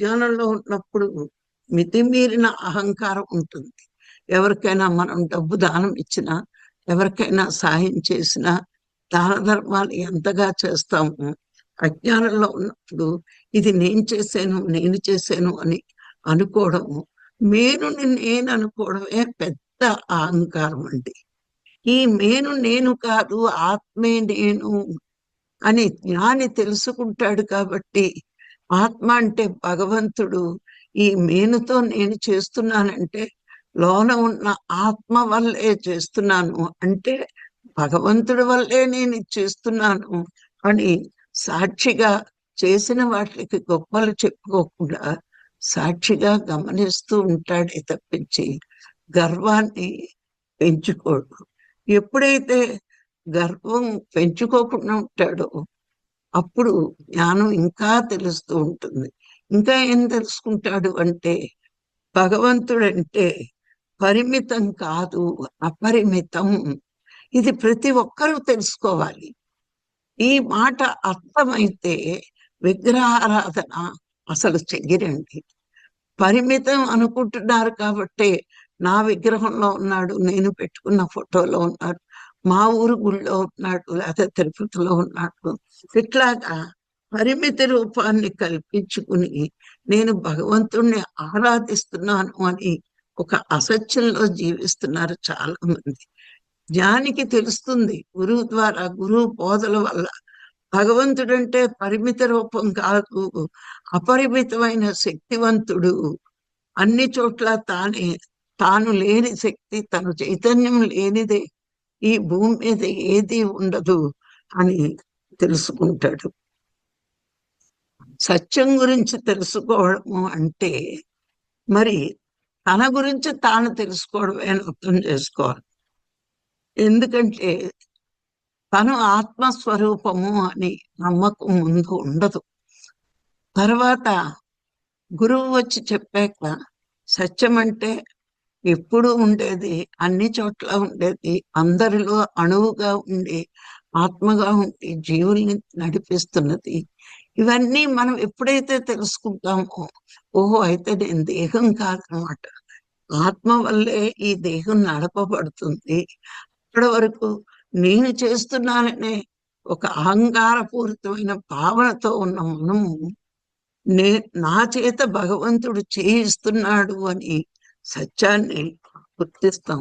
అజ్ఞానంలో ఉన్నప్పుడు మితిమీరిన అహంకారం ఉంటుంది. ఎవరికైనా మనం డబ్బు దానం ఇచ్చినా, ఎవరికైనా సాయం చేసినా, దాన ధర్మాలు ఎంతగా చేస్తాము. అజ్ఞానంలో ఉన్నప్పుడు ఇది నేను చేశాను అని అనుకోవడము, నేను అనుకోవడమే పెద్ద అహంకారం అండి. ఈ నేను కాదు, ఆత్మే నేను అని జ్ఞాని తెలుసుకుంటాడు. కాబట్టి ఆత్మ అంటే భగవంతుడు. ఈ మేనుతో నేను చేస్తున్నానంటే లోన ఉన్న ఆత్మ వల్లే చేస్తున్నాను అంటే భగవంతుడి వల్లే నేను ఇది చేస్తున్నాను అని సాక్షిగా చేసిన వాటికి గొప్పలు చెప్పుకోకుండా సాక్షిగా గమనిస్తూ ఉంటాడే తప్పించి గర్వాన్ని పెంచుకోడు. ఎప్పుడైతే గర్వం పెంచుకోకుండా ఉంటాడో అప్పుడు జ్ఞానం ఇంకా తెలుస్తూ ఉంటుంది. ఇంకా ఏం తెలుసుకుంటాడు అంటే భగవంతుడంటే పరిమితం కాదు, అపరిమితం. ఇది ప్రతి ఒక్కరూ తెలుసుకోవాలి. ఈ మాట అర్థమైతే విగ్రహారాధన అసలు చెయ్యరండి. పరిమితం అనుకుంటున్నారు కాబట్టి నా విగ్రహంలో ఉన్నాడు, నేను పెట్టుకున్న ఫోటోలో ఉన్నాడు, మా ఊరు గుళ్ళో ఉన్నాడు, లేదా తిరుపతిలో ఉన్నాడు, ఇట్లాగా పరిమితి రూపాన్ని కల్పించుకుని నేను భగవంతుణ్ణి ఆరాధిస్తున్నాను అని ఒక అసత్యంలో జీవిస్తున్నారు చాలా మంది. జ్ఞానికి తెలుస్తుంది గురువు ద్వారా, గురువు బోధల వల్ల భగవంతుడంటే పరిమిత రూపం కాదు, అపరిమితమైన శక్తివంతుడు. అన్ని చోట్ల తాను లేని శక్తి, తను చైతన్యం లేనిదే ఈ భూమి మీద ఏది ఉండదు అని తెలుసుకుంటాడు. సత్యం గురించి తెలుసుకోవడము అంటే మరి తన గురించి తాను తెలుసుకోవడమే అని అర్థం చేసుకోవాలి. ఎందుకంటే తను ఆత్మస్వరూపము అని నమ్మకం ముందు ఉండదు. తర్వాత గురువు వచ్చి చెప్పాక సత్యం అంటే ఎప్పుడు ఉండేది, అన్ని చోట్ల ఉండేది, అందరిలో అణువుగా ఉండి ఆత్మగా ఉండి జీవుల్ని నడిపిస్తున్నది. ఇవన్నీ మనం ఎప్పుడైతే తెలుసుకుంటామో ఓహో అయితే నేను దేహం కాదనమాట, ఆత్మ వల్లే ఈ దేహం నడపబడుతుంది. ఇప్పటి వరకు నేను చేస్తున్నాననే ఒక అహంకారపూరితమైన భావనతో ఉన్న మనము నా చేత భగవంతుడు చేయిస్తున్నాడు అని సత్యాన్ని గుర్తిస్తాం.